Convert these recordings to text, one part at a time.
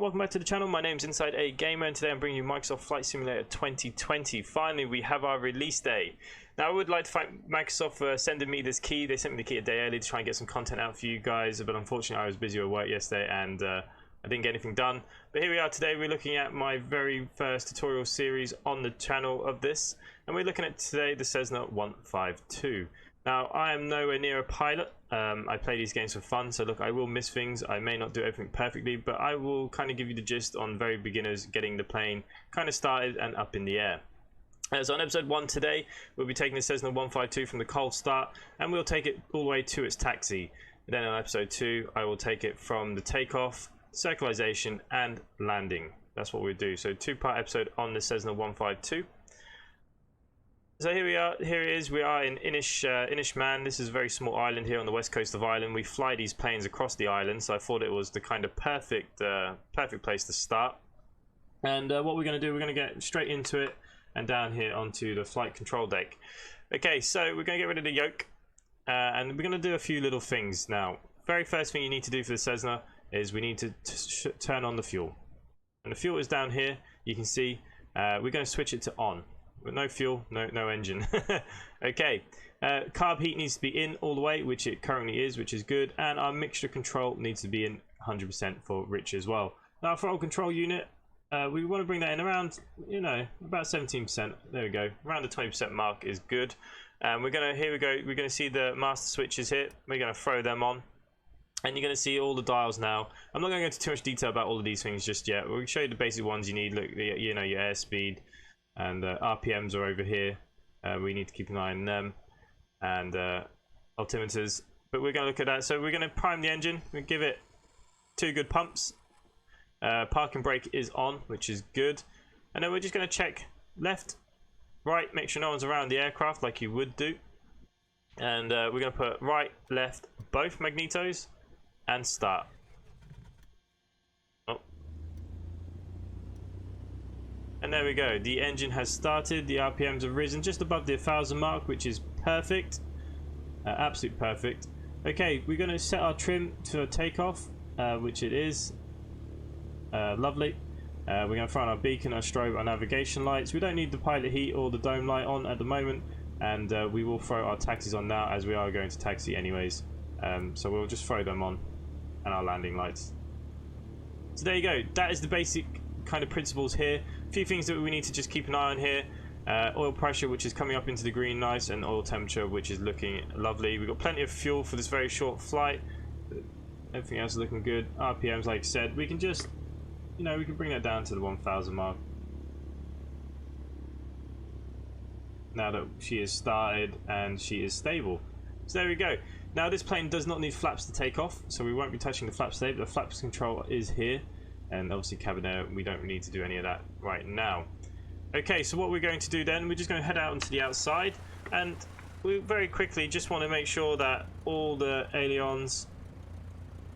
welcome back to the channel. My name's InsideAgameR and today I'm bringing you Microsoft Flight Simulator 2020. Finally, we have our release day. Now, I would like to thank Microsoft for sending me this key. They sent me the key a day early to try and get some content out for you guys, but unfortunately I was busy at work yesterday and I didn't get anything done. But here we are today. We're looking at my very first tutorial series on the channel of this, and we're looking at today the Cessna152. Now, I am nowhere near a pilot. I play these games for fun, so look, I will miss things. I may not do everything perfectly, but I will kind of give you the gist on very beginners getting the plane kind of started and up in the air. So on episode 1 today, we'll be taking the Cessna152 from the cold start, and we'll take it all the way to its taxi. Then on episode 2, I will take it from the takeoff, circularization, and landing. That's what we'll do. So 2-part episode on the Cessna152. So here we are. Here it is. We are in Inishman. This is a very small island here on the west coast of Ireland. We fly these planes across the island, so I thought it was the kind of perfect place to start. And what we're going to do, we're going to get straight into it and down here onto the flight control deck. Okay, so we're going to get rid of the yoke, and we're going to do a few little things now. Very first thing you need to do for the Cessna is we need to turn on the fuel, and the fuel is down here. You can see we're going to switch it to on. With no fuel, no engine. Okay, carb heat needs to be in all the way, which it currently is, which is good, and our mixture control needs to be in 100% for Rich as well. Now, our throttle control unit, we want to bring that in around, you know, about 17%. There we go, around the 20% mark is good. And we're gonna, here we go, we're gonna see the master switches here. We're gonna throw them on, and you're gonna see all the dials now. I'm not gonna go into too much detail about all of these things just yet. We'll show you the basic ones you need. Look, you know, your airspeed. And RPMs are over here. We need to keep an eye on them, and altimeters. But we're going to look at that. So we're going to prime the engine. We give it 2 good pumps. Park and brake is on, which is good. And then we're just going to check left, right, make sure no one's around the aircraft like you would do. And we're going to put right, left, both magnetos, and start. And there we go, the engine has started, the RPMs have risen just above the 1,000 mark, which is perfect, absolute perfect. Okay, we're going to set our trim to takeoff, which it is, lovely. We're going to throw on our beacon, our strobe, our navigation lights. We don't need the pilot heat or the dome light on at the moment, and we will throw our taxis on now, as we are going to taxi anyways. So we'll just throw them on, and our landing lights. So there you go, that is the basic kind of principles here. A few things that we need to just keep an eye on here. Oil pressure, which is coming up into the green nice, and oil temperature, which is looking lovely. We've got plenty of fuel for this very short flight. Everything else is looking good. RPMs, like I said, we can just, you know, we can bring that down to the 1,000 mark. Now that she is started and she is stable. So there we go. Now this plane does not need flaps to take off, so we won't be touching the flaps today, but the flaps control is here. And obviously cabin air, we don't need to do any of that right now. Okay, so what we're going to do then, we're just going to head out onto the outside, and we very quickly just want to make sure that all the ailerons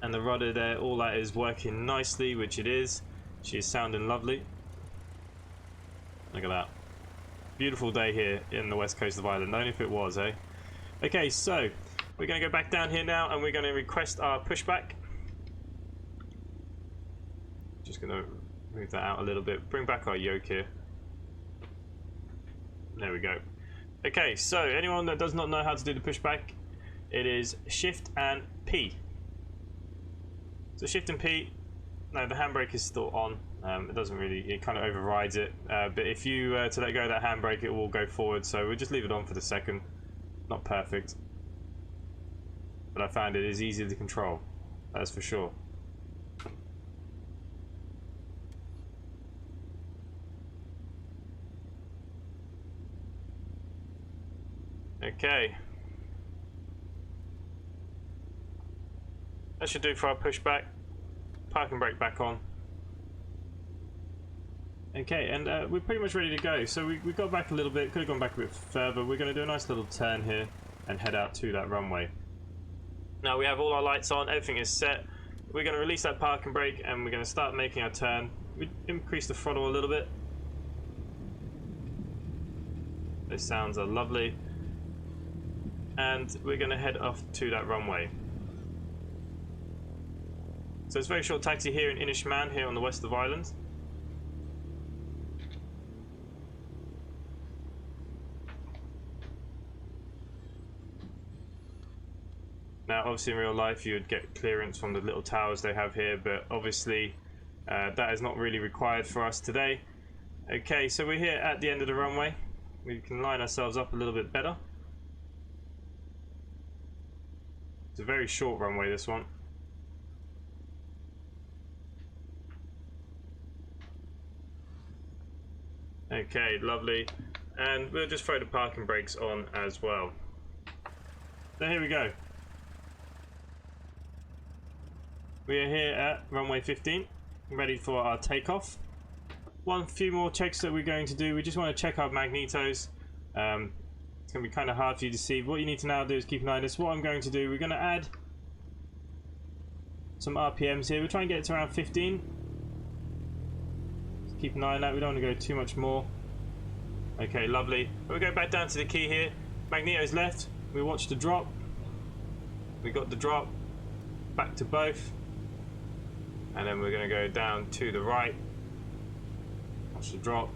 and the rudder there, all that is working nicely, which it is. She is sounding lovely. Look at that. Beautiful day here in the west coast of Ireland, only if it was, eh? Okay, so we're going to go back down here now, and we're going to request our pushback. Just going to move that out a little bit, bring back our yoke here. There we go. Okay, so anyone that does not know how to do the pushback, it is Shift and P. So Shift and P, no, the handbrake is still on. It doesn't really, it kind of overrides it. But if you to let go of that handbrake, it will go forward. So we'll just leave it on for the second. Not perfect, but I found it is easy to control. That's for sure. Okay, that should do for our pushback. Park and brake back on. Okay, and we're pretty much ready to go. So we got back a little bit, could have gone back a bit further. We're going to do a nice little turn here and head out to that runway. Now we have all our lights on, everything is set. We're going to release that park and brake, and we're going to start making our turn. We increase the throttle a little bit. Those sounds are lovely. And we're going to head off to that runway. So it's a very short taxi here in Inishmaan, here on the west of Ireland. Now, obviously in real life you would get clearance from the little towers they have here, but obviously that is not really required for us today. Okay, so we're here at the end of the runway. We can line ourselves up a little bit better. It's a very short runway, this one. Okay, lovely. And we'll just throw the parking brakes on as well. So here we go. We are here at runway 15, ready for our takeoff. One few more checks that we're going to do. We just want to check our magnetos. It's going to be kind of hard for you to see. What you need to now do is keep an eye on this. What I'm going to do, we're going to add some RPMs here. We'll try and get it to around 15. Just keep an eye on that. We don't want to go too much more. Okay, lovely. We'll go back down to the key here. Magnetos left. We watch the drop. We got the drop. Back to both. And then we're going to go down to the right. Watch the drop.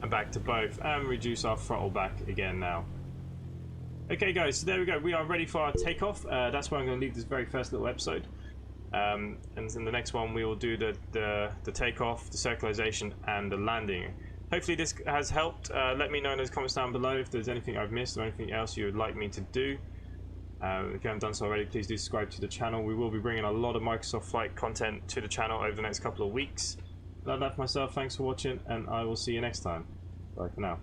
And back to both. And reduce our throttle back again now. Okay guys, so there we go. We are ready for our takeoff. That's where I'm going to leave this very first little episode. And in the next one we will do the takeoff, the circularization and the landing. Hopefully this has helped. Let me know in those comments down below if there's anything I've missed or anything else you would like me to do. If you haven't done so already, please do subscribe to the channel. We will be bringing a lot of Microsoft Flight content to the channel over the next couple of weeks. That's that for myself. Thanks for watching, and I will see you next time. Bye for now.